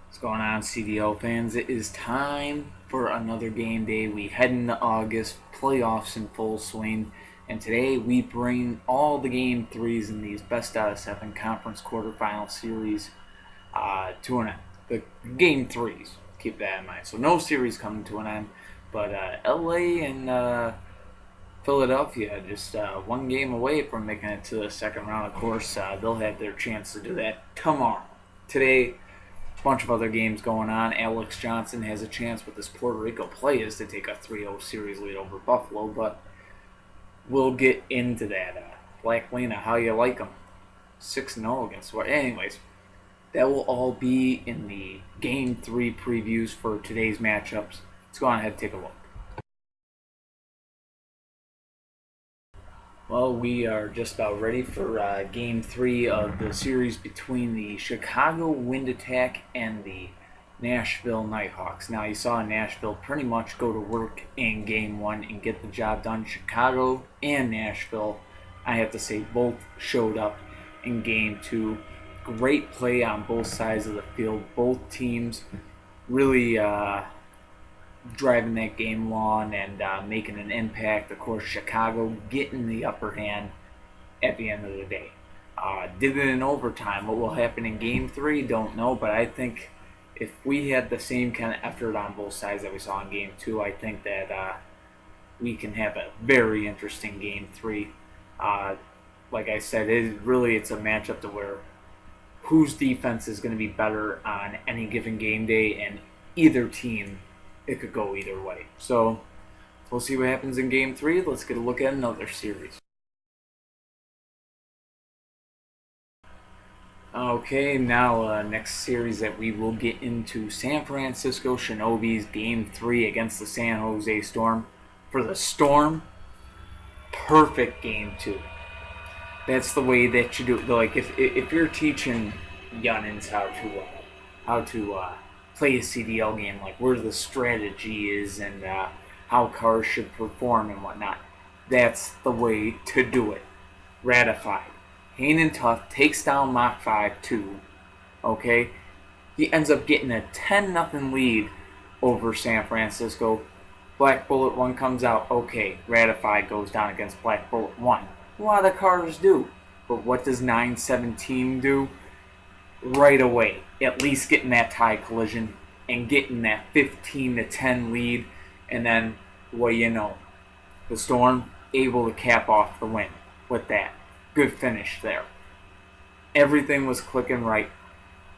What's going on, CDL fans? It is time for another game day. We head into August, playoffs in full swing, and today we bring all the game threes in these best out of seven conference quarterfinal series to an end. The game threes, keep that in mind. So no series coming to an end, but LA and Philadelphia just one game away from making it to the second round. Of course, they'll have their chance to do that tomorrow. Today, bunch of other games going on. Alex Johnson has a chance with his Puerto Rico Playas to take a 3-0 series lead over Buffalo, but we'll get into that. Black Lena, how you like them? 6-0 against what? Anyways, that will all be in the Game 3 previews for today's matchups. Let's go on ahead and take a look. Well, we are just about ready for Game 3 of the series between the Chicago Wind Attack and the Nashville Nighthawks. Now, you saw Nashville pretty much go to work in Game 1 and get the job done. Chicago and Nashville, I have to say, both showed up in Game 2. Great play on both sides of the field. Both teams really driving that game along and making an impact. Of course, Chicago getting the upper hand at the end of the day. Did it in overtime. What will happen in Game 3, don't know, but I think if we had the same kind of effort on both sides that we saw in Game 2, I think that we can have a very interesting Game 3. Like I said, it's a matchup to where whose defense is going to be better on any given game day, and either team, it could go either way. So we'll see what happens in Game 3. Let's get a look at another series. Okay, now next series that we will get into, San Francisco Shinobis Game 3 against the San Jose Storm. For the Storm, perfect Game 2. That's the way that you do it. Like if you're teaching youngins how to play a CDL game, like where the strategy is and how cars should perform and whatnot, that's the way to do it. Ratified. Hanan Tough takes down Mach 5 2. Okay, he ends up getting a 10-0 lead over San Francisco. Black Bullet 1 comes out. Okay, Ratified goes down against Black Bullet 1. A lot of cars do. But what does 917 do? Right away, at least getting that tie collision and getting that 15-10 lead. And then, well, you know, the Storm able to cap off the win with that. Good finish there. Everything was clicking right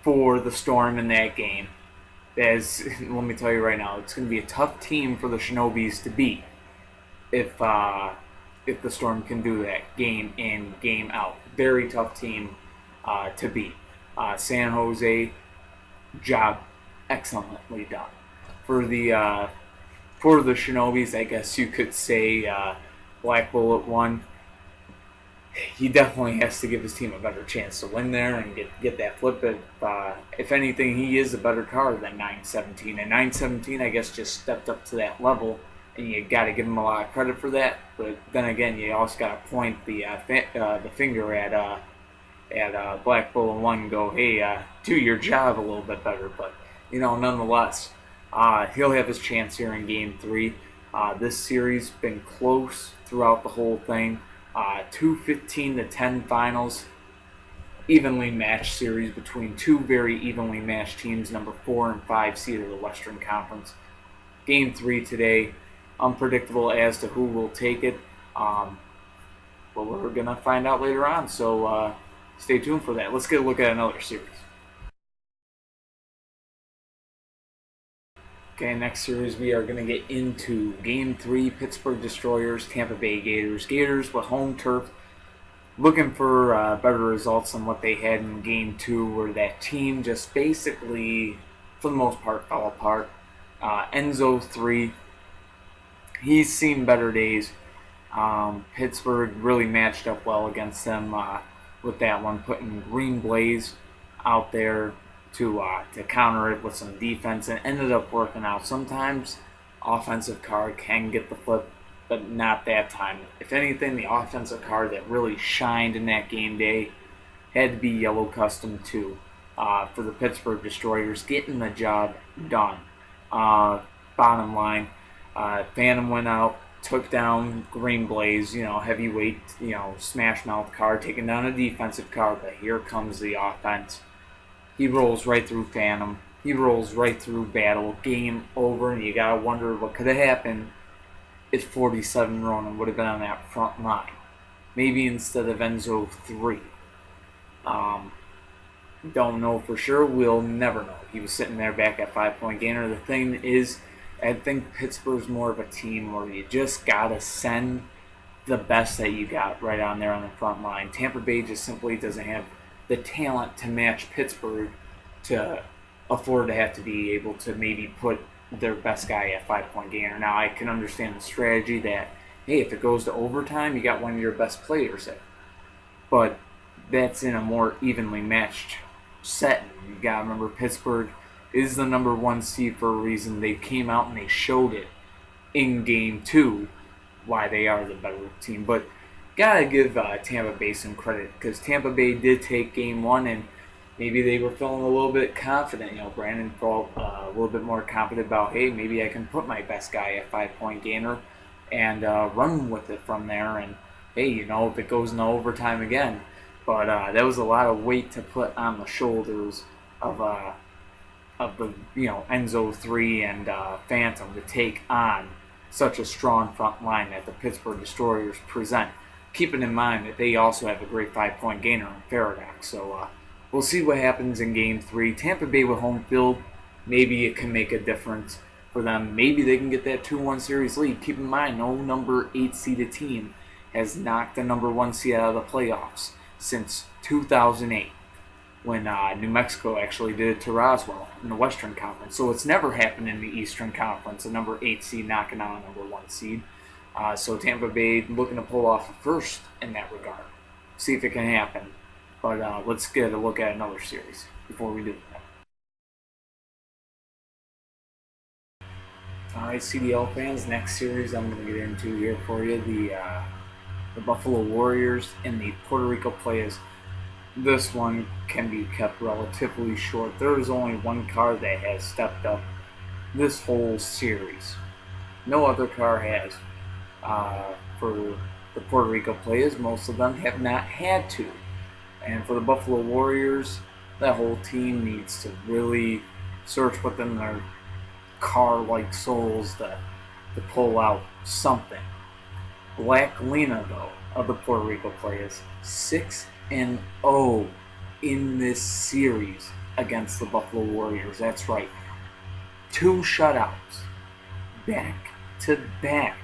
for the Storm in that game. Let me tell you right now, it's going to be a tough team for the Shinobis to beat if the Storm can do that game in, game out. Very tough team to beat. San Jose, job excellently done. For the Shinobis, I guess you could say Black Bullet 1. He definitely has to give his team a better chance to win there and get that flip. If anything, he is a better car than 917. And 917, I guess, just stepped up to that level, and you got to give him a lot of credit for that. But then again, you also got to point the finger at Black Bullet 1 and go, hey, do your job a little bit better. But, nonetheless, he'll have his chance here in Game 3. This series been close throughout the whole thing. 2 15-10 finals, evenly matched series between two very evenly matched teams, number 4 and 5 seed of the Western Conference. Game 3 today, unpredictable as to who will take it. But we're going to find out later on, so stay tuned for that. Let's get a look at another series. Okay, next series we are going to get into Game 3, Pittsburgh Destroyers, Tampa Bay Gators. Gators with home turf, looking for better results than what they had in Game 2, where that team just basically, for the most part, fell apart. Enzo 3, he's seen better days. Pittsburgh really matched up well against them with that one, putting Green Blaze out there to counter it with some defense, and ended up working out. Sometimes offensive car can get the flip, but not that time. If anything, the offensive car that really shined in that game day had to be Yellow Custom 2. for the Pittsburgh Destroyers, getting the job done. Bottom line, Phantom went out, took down Green Blaze, heavyweight, smash mouth car, taking down a defensive car, but here comes the offense. He rolls right through Phantom. He rolls right through Battle. Game over, and you gotta wonder what could have happened if 47 Ronin would have been on that front line. Maybe instead of Enzo 3. Don't know for sure. We'll never know. He was sitting there back at 5-point gainer. The thing is, I think Pittsburgh's more of a team where you just gotta send the best that you got right on there on the front line. Tampa Bay just simply doesn't have the talent to match Pittsburgh to afford to have to be able to maybe put their best guy at 5-point gainer. Now, I can understand the strategy that, hey, if it goes to overtime, you got one of your best players there. But that's in a more evenly matched setting. You got to remember, Pittsburgh is the number 1 seed for a reason. They came out and they showed it in Game 2 why they are the better team. But gotta give Tampa Bay some credit, because Tampa Bay did take Game 1 and maybe they were feeling a little bit confident. Brandon felt a little bit more confident about, hey, maybe I can put my best guy at 5-point gainer and run with it from there. And hey, if it goes into overtime again. But that was a lot of weight to put on the shoulders of the Enzo 3 and Phantom to take on such a strong front line that the Pittsburgh Destroyers present. Keeping in mind that they also have a great 5-point gainer in Faradak. So we'll see what happens in Game 3. Tampa Bay with home field, maybe it can make a difference for them. Maybe they can get that 2-1 series lead. Keep in mind, no number 8 seeded team has knocked the number 1 seed out of the playoffs since 2008, when New Mexico actually did it to Roswell in the Western Conference. So it's never happened in the Eastern Conference, a number 8 seed knocking out a number 1 seed. So Tampa Bay looking to pull off a first in that regard. See if it can happen. But let's get a look at another series before we do that. Alright, CDL fans, next series I'm going to get into here for you, the Buffalo Warriors and the Puerto Rico Playas. This one can be kept relatively short. There is only one car that has stepped up this whole series. No other car has. For the Puerto Rico Playas, most of them have not had to. And for the Buffalo Warriors, that whole team needs to really search within their car-like souls to pull out something. Black Lena, though, of the Puerto Rico Playas, 6-0 in this series against the Buffalo Warriors. That's right. 2 shutouts back to back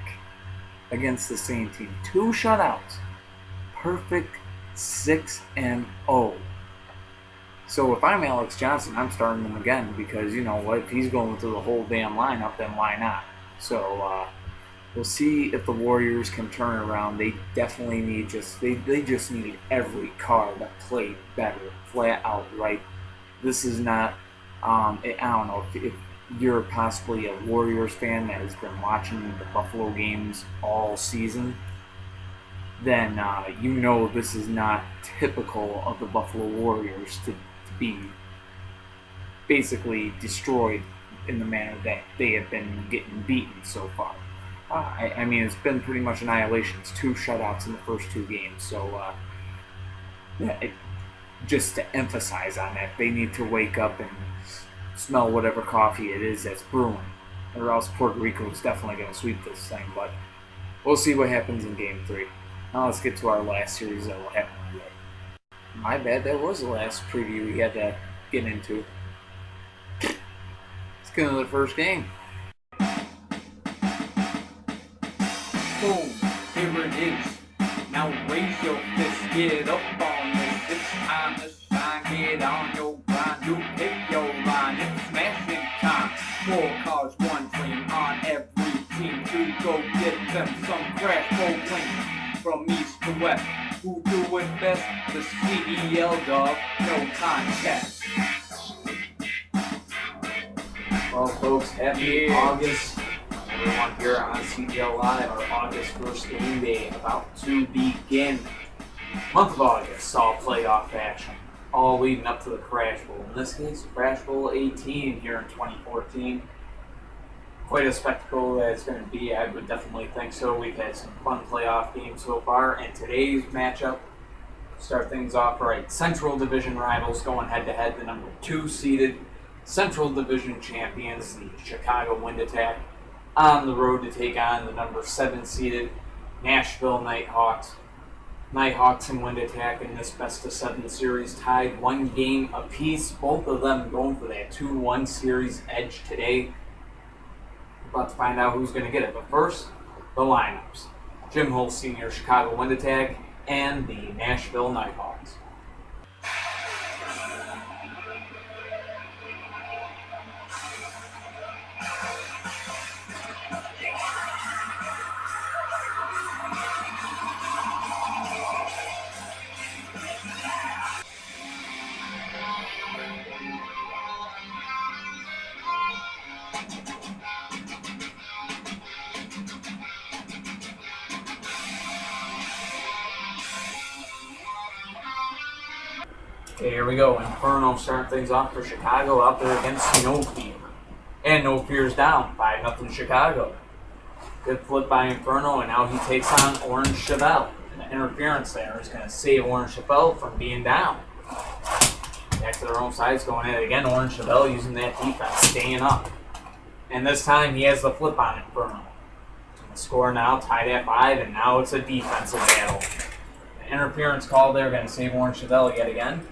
against the same team. 2 shutouts. Perfect 6-0. So if I'm Alex Johnson, I'm starting him again, because you know what? If he's going through the whole damn lineup, then why not? So we'll see if the Warriors can turn around. They definitely need they just need every car to play better, flat out. Right? This is not. I don't know if you're possibly a Warriors fan that has been watching the Buffalo games all season, then you know this is not typical of the Buffalo Warriors to be basically destroyed in the manner that they have been getting beaten so far. I mean, it's been pretty much annihilation. It's 2 shutouts in the first 2 games. So, just to emphasize on that, they need to wake up and smell whatever coffee it is that's brewing, or else Puerto Rico is definitely going to sweep this thing. But we'll see what happens in Game 3. Now let's get to our last series that will happen today. My bad, that was the last preview we had to get into. Let's get into the first game. Boom, here it is. Now raise your fist, get up on this. It's time to shine, get on your grind. You pick your line, it's smashing time. 4 cars, 1 dream on every team to go get them some crash bowling. From east to west, who do it best? The CDL dog, no contest. Well, folks, happy August. Everyone here on CDL Live, our August 1st game day about to begin. Month of August saw playoff action. all leading up to the Crash Bowl. In this case, Crash Bowl 18 here in 2014. Quite a spectacle that it's going to be. I would definitely think so. We've had some fun playoff games so far, and today's matchup, start things off right. Central Division rivals going head-to-head. The number 2 seeded Central Division champions, the Chicago Wind Attack, on the road to take on the number 7 seeded Nashville Nighthawks. Nighthawks and Wind Attack in this best-of-7 series tied 1 game apiece. Both of them going for that 2-1 series edge today. About to find out who's going to get it. But first, the lineups. Jim Hull Sr., Chicago Wind Attack, and the Nashville Nighthawks. Okay, here we go. Inferno starting things off for Chicago out there against No Fear. And No Fear's down, 5-0 Chicago. Good flip by Inferno, and now he takes on Orange Chevelle. And the interference there is going to save Orange Chevelle from being down. Back to their own sides, going at it again. Orange Chevelle using that defense, staying up. And this time he has the flip on Inferno. And the score now tied at 5, and now it's a defensive battle. The interference call there going to save Orange Chevelle yet again.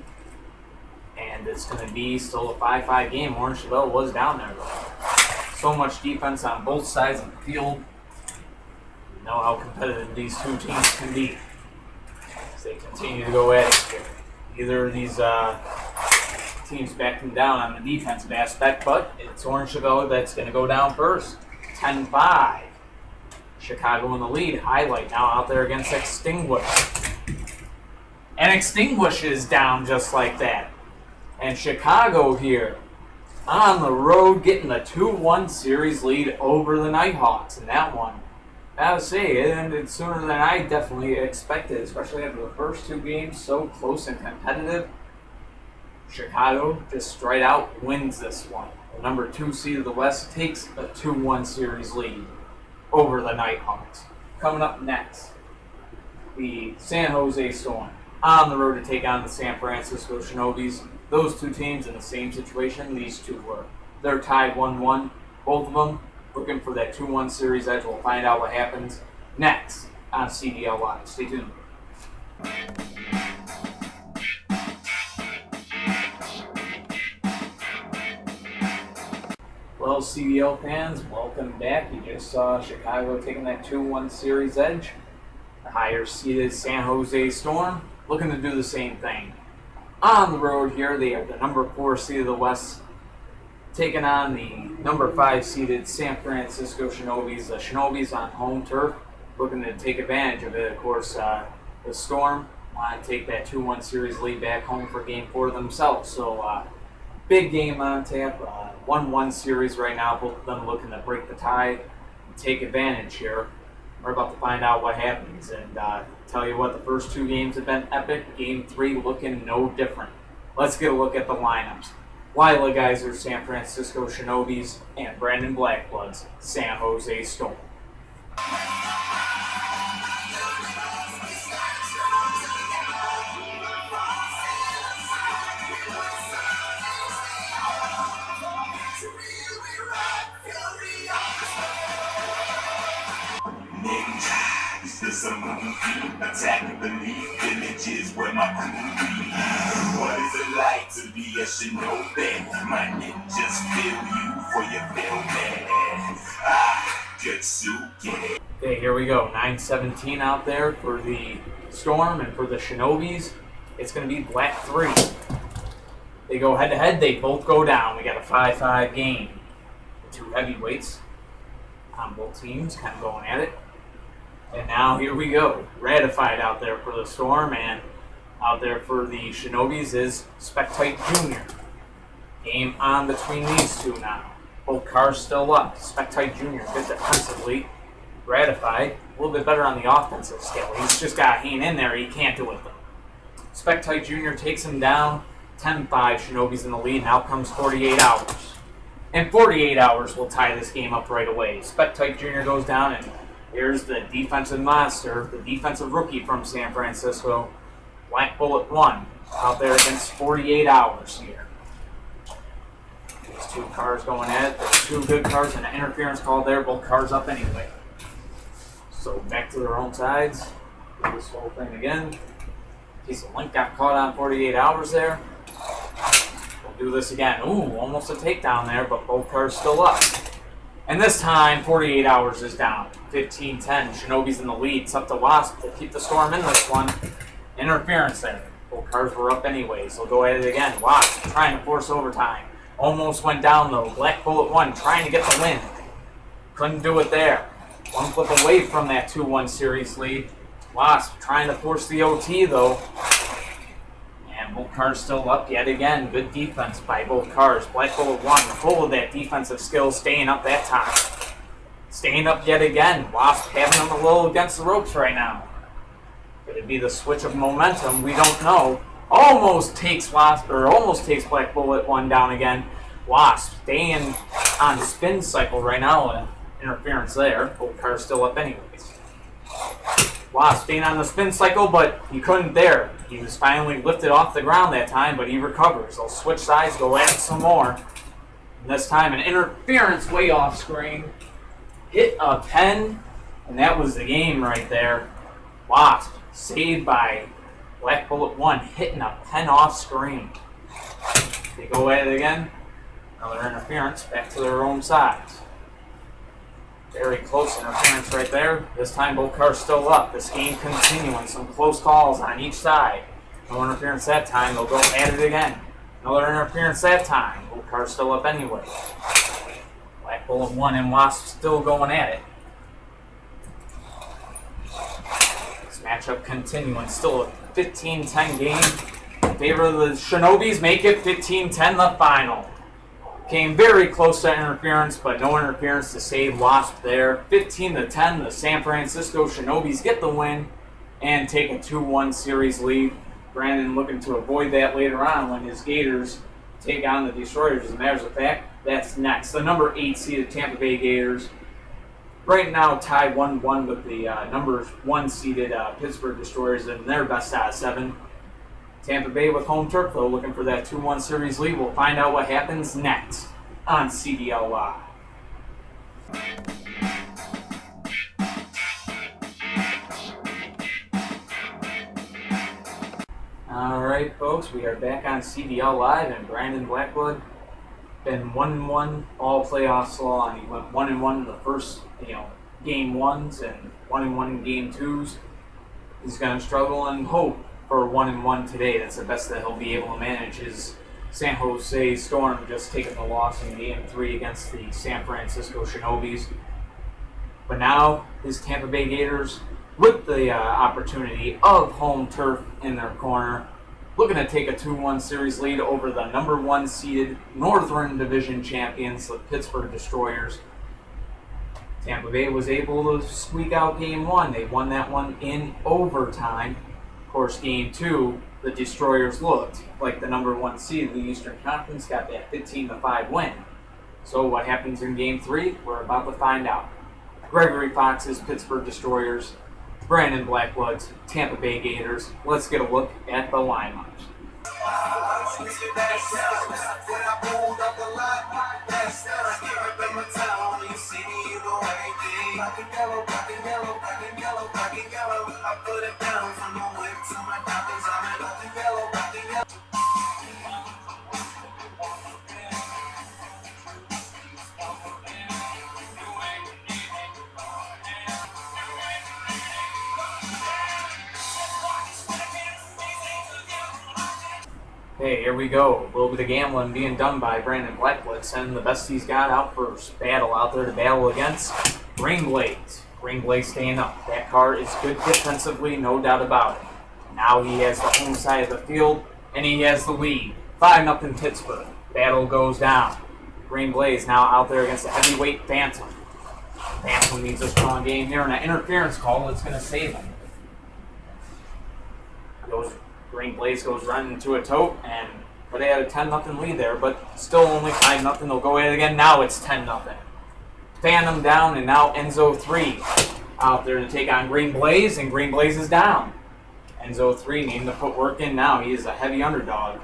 And it's going to be still a 5-5 game. Orange Chevelle was down there, though. So much defense on both sides of the field. You know how competitive these two teams can be as they continue to go at it here. Either of these teams backing down on the defensive aspect, but it's Orange Chevelle that's going to go down first. 10-5. Chicago in the lead. Highlight now out there against Extinguish. And Extinguish is down just like that. And Chicago here on the road getting a 2-1 series lead over the Nighthawks. And that one, I would say, it ended sooner than I definitely expected, especially after the first 2 games, so close and competitive. Chicago just straight out wins this one. The number 2 seed of the West takes a 2-1 series lead over the Nighthawks. Coming up next, the San Jose Storm on the road to take on the San Francisco Shinobis. Those 2 teams in the same situation these 2 were. They're tied 1-1. Both of them looking for that 2-1 series edge. We'll find out what happens next on CDL Live. Stay tuned. Well, CDL fans, welcome back. You just saw Chicago taking that 2-1 series edge. The higher seeded San Jose Storm looking to do the same thing. On the road here, they have the number 4 seed of the West taking on the number 5 seeded San Francisco Shinobis. The Shinobis on home turf looking to take advantage of it. Of course, the Storm want to take that 2-1 series lead back home for Game 4 themselves. So, big game on tap. 1-1 series right now. Both of them looking to break the tie and take advantage here. We're about to find out what happens, and tell you what, the first 2 games have been epic. Game 3 looking no different. Let's get a look at the lineups. Lila Geyser, San Francisco Shinobis, and Brandon Blackblood's San Jose Storm. Attacking beneath villages where my crew be. What is it like to be a shinobi? My ninjas feel you for your velvet. Getsuke. Okay, here we go. 9-17 out there for the Storm, and for the Shinobis, it's going to be Black 3. They go head-to-head. They both go down. We got a 5-5 game. The 2 heavyweights on both teams kind of going at it. And now here we go. Ratified out there for the Storm, and out there for the Shinobis is Spectite Jr. Game on between these 2 now. Both cars still up. Spectite Jr. good defensively. Ratified a little bit better on the offensive scale. He's just got to hang in there. He can't do it though. Spectite Jr. takes him down. 10-5, Shinobis in the lead. Now comes 48 hours. And 48 hours will tie this game up right away. Spectite Jr. goes down, and here's the defensive monster, the defensive rookie from San Francisco, Black Bullet 1, out there against 48 hours here. These two cars going at it. There's two good cars and an interference call there. Both cars up anyway. So back to their own sides. Do this whole thing again. Piece of link got caught on 48 hours there. We'll do this again. Ooh, almost a takedown there, but both cars still up. And this time, 48 hours is down. 15-10. Shinobis in the lead. It's up to Wasp to keep the Storm in this one. Interference there. Both cars were up anyway, so go at it again. Wasp trying to force overtime. Almost went down though. Black Bullet 1 trying to get the win. Couldn't do it there. One flip away from that 2-1 series lead. Wasp trying to force the OT though. And both cars still up yet again. Good defense by both cars. Black Bullet 1 full of that defensive skill, staying up that time. Staying up yet again. Wasp having them a little against the ropes right now. Could it be the switch of momentum? We don't know. Almost takes Black Bullet 1 down again. Wasp staying on spin cycle right now. Interference there. Both cars still up anyways. Wasp staying on the spin cycle, but he couldn't there. He was finally lifted off the ground that time, but he recovers. They'll switch sides, go at it some more. And this time an interference way off screen. Hit a pen, and that was the game right there. Wasp saved by Black Bullet 1, hitting a pen off screen. They go at it again. Another interference, back to their own sides. Very close interference right there. This time both cars still up. This game continuing. Some close calls on each side. No interference that time. They'll go at it again. Another interference that time. Both cars still up anyway. Black Bullet 1 and Wasp still going at it. This matchup continuing. Still a 15-10 game. In favor of the Shinobis, make it 15-10 the final. Came very close to interference, but no interference to save Wasp there. 15-10, the San Francisco Shinobis get the win and take a 2-1 series lead. Brandon looking to avoid that later on when his Gators take on the Destroyers. As a matter of fact, that's next. The number 8 seeded Tampa Bay Gators right now tied 1-1 with the number 1 seeded Pittsburgh Destroyers in their best out of 7. Tampa Bay with home turf, though, looking for that 2-1 series lead. We'll find out what happens next on CDL Live. Alright, folks, we are back on CDL Live, and Brandon Blackwood been 1-1 all playoffs long. He went 1-1 in the first, game ones and 1-1 in game twos. He's going to struggle and hope for 1-1 today. That's the best that he'll be able to manage. His San Jose Storm just taking the loss in game 3 against the San Francisco Shinobis. But now his Tampa Bay Gators, with the opportunity of home turf in their corner, looking to take a 2-1 series lead over the number 1 seeded Northern Division champions, the Pittsburgh Destroyers. Tampa Bay was able to squeak out game 1. They won that one in overtime. Of course, game 2, the Destroyers looked like the number 1 seed of the Eastern Conference, got that 15-5 win. So what happens in game 3? We're about to find out. Gregory Fox's Pittsburgh Destroyers, Brandon Blackwood's Tampa Bay Gators. Let's get a look at the lineups. Okay, here we go. A little bit of gambling being done by Brandon Blackwood, sending the best he's got out first. Battle out there to battle against Greenblaze. Greenblaze staying up. That car is good defensively, no doubt about it. Now he has the home side of the field, and he has the lead. 5-0 Pittsburgh. Battle goes down. Greenblaze now out there against the heavyweight Phantom. Phantom needs a strong game here, and an interference call that's going to save him. Greenblaze goes running into a tote, and But they had a 10-0 lead there, but still only 5-0. They'll go at it again. Now it's 10-0. Phantom down, and now Enzo 3 out there to take on Green Blaze, and Green Blaze is down. Enzo 3 needing to put work in now. He is a heavy underdog.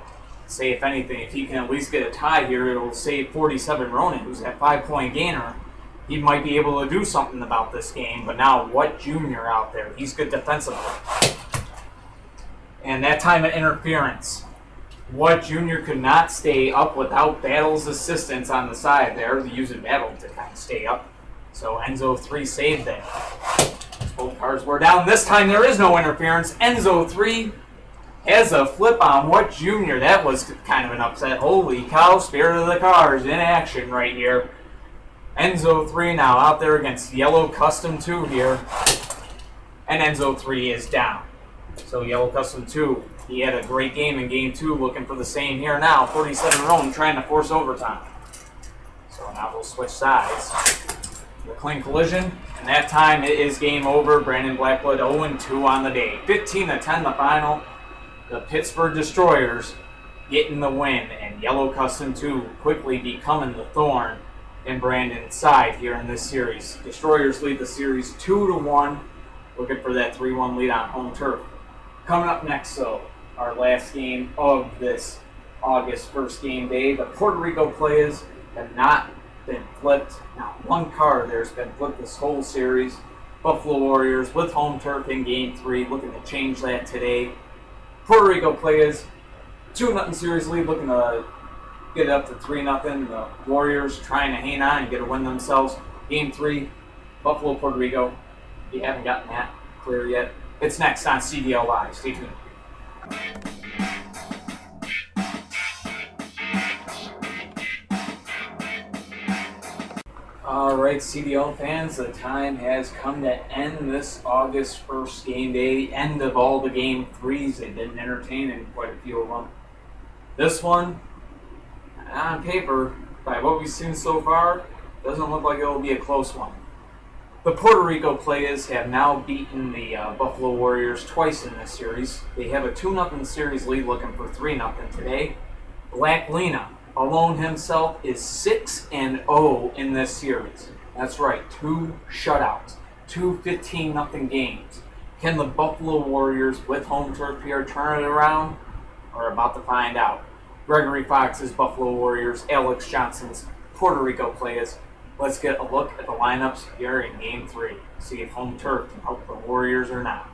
Say, if anything, if he can at least get a tie here, it'll save 47 Ronan, who's that 5-point gainer. He might be able to do something about this game, but now What Jr. out there. He's good defensively. And that time of interference, What Jr. could not stay up without Battle's assistance on the side there, using Battle to kind of stay up. So Enzo 3 saved that. Both cars were down. This time there is no interference. Enzo 3 has a flip on What Jr. That was kind of an upset. Holy cow, Spirit of the Cars in action right here. Enzo 3 now out there against Yellow Custom 2 here. And Enzo 3 is down. So Yellow Custom 2, he had a great game in Game 2, looking for the same here now. 47 Ronan trying to force overtime. So now we'll switch sides. A clean collision, and that time it is game over. Brandon Blackblood 0-2 on the day. 15-10 the final. The Pittsburgh Destroyers getting the win, and Yellow Custom 2 quickly becoming the thorn in Brandon's side here in this series. Destroyers lead the series 2-1, looking for that 3-1 lead on home turf. Coming up next, so our last game of this August 1st game day, the Puerto Rico Playas have not been flipped. Not one car there's been flipped this whole series. Buffalo Warriors with home turf in Game 3, looking to change that today. Puerto Rico Playas, 2-0 series lead, looking to get it up to 3-0. The Warriors trying to hang on and get a win themselves. Game 3, Buffalo, Puerto Rico. If you haven't gotten that clear yet, it's next on CDL Live. Stay tuned. Alright, CDL fans, the time has come to end this August 1st game day. End of all the Game 3's. They didn't entertain in quite a few of them. This one, on paper, by what we've seen so far, doesn't look like it will be a close one. The Puerto Rico Playas have now beaten the Buffalo Warriors twice in this series. They have a 2-0 series lead, looking for 3-0 today. Black Lena alone himself is 6-0 in this series. That's right, 2 shutouts, 2 15-0 games. Can the Buffalo Warriors with home turf here turn it around? We're about to find out. Gregory Fox's Buffalo Warriors, Alex Johnson's Puerto Rico Playas. Let's get a look at the lineups here in Game 3. See if home turf can help the Warriors or not.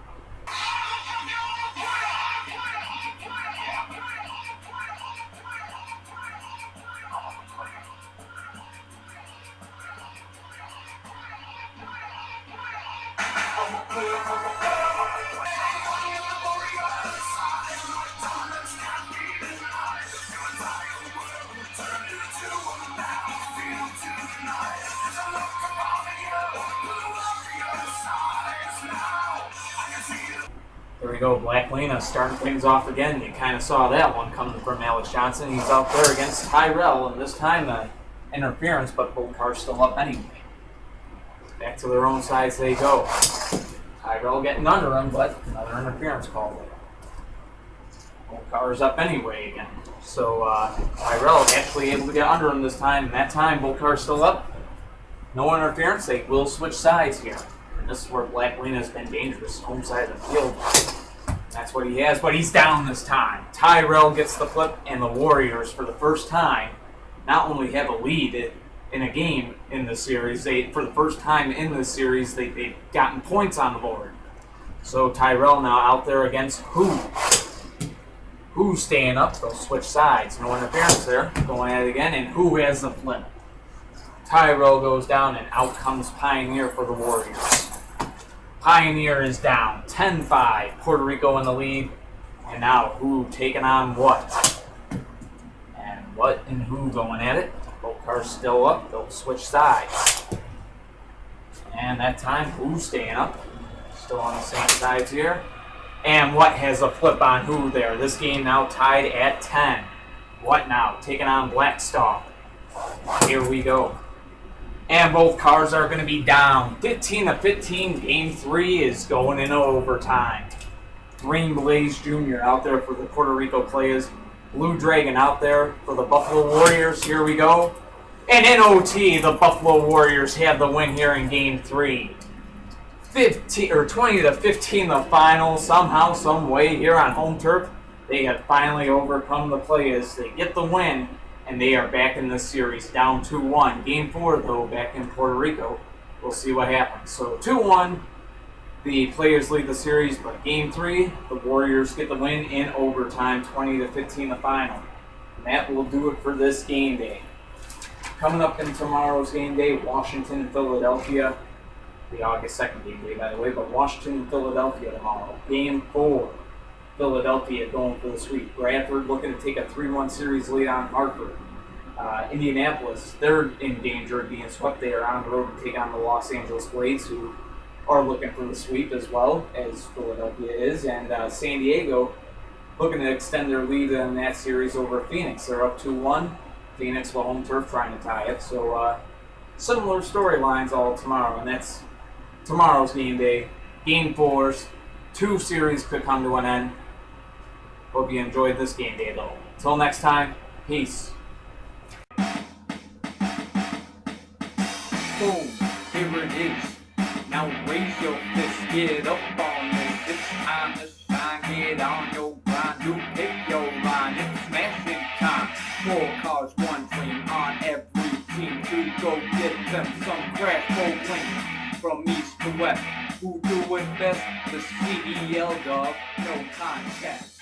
There we go, Black Lena starting things off again. You kind of saw that one coming from Alex Johnson. He's out there against Tyrell, and this time interference, but both cars still up anyway. Back to their own sides they go. Tyrell getting under him, but another interference call there. Both cars up anyway again. So Tyrell actually able to get under him this time, and that time both cars still up. No interference, they will switch sides here. And this is where Black Lena has been dangerous, home side of the field. That's what he has, but he's down this time. Tyrell gets the flip, and the Warriors, for the first time, not only have a lead in a game in the series, for the first time in this series, they've gotten points on the board. So Tyrell now out there against Who. Who's staying up, they'll switch sides. No interference there, going at it again, and Who has the flip. Tyrell goes down, and out comes Pioneer for the Warriors. Pioneer is down, 10-5, Puerto Rico in the lead, and now Who taking on What? And What and Who going at it. Both cars still up, they'll switch sides. And that time, Who's staying up, still on the same sides here. And What has a flip on Who there. This game now tied at 10. What now, taking on Blackstar. Here we go. And both cars are going to be down. 15-15. Game 3 is going into overtime. Green Blaze Jr. out there for the Puerto Rico Playas. Blue Dragon out there for the Buffalo Warriors. Here we go. And in OT, the Buffalo Warriors have the win here in Game 3. 20-15 the final. Somehow, some way here on home turf, they have finally overcome the Playas. They get the win, and they are back in this series down 2-1. Game 4, though, back in Puerto Rico. We'll see what happens. So 2-1, the Players lead the series, but Game 3, the Warriors get the win in overtime, 20-15 the final. And that will do it for this game day. Coming up in tomorrow's game day, Washington and Philadelphia. The August 2nd game day, by the way, but Washington and Philadelphia tomorrow. Game 4, Philadelphia going for the sweep. Bradford looking to take a 3-1 series lead on Hartford. Indianapolis, they're in danger of being swept. They are on the road to take on the Los Angeles Blades, who are looking for the sweep as well as Philadelphia is. And San Diego looking to extend their lead in that series over Phoenix. They're up 2-1. Phoenix will home turf trying to tie it. So similar storylines all tomorrow, and that's tomorrow's game day. Game 4s. 2 series could come to an end. Hope you enjoyed this game day, though. Until next time, peace. Boom, here it is. Now raise your fist, get up on this. It's time to shine, get on your grind. You pick your line, it's smashing time. 4 cars, 1 dream on every team to go get them some crash bowling. From east to west, who do it best? The CDL dog, no contact.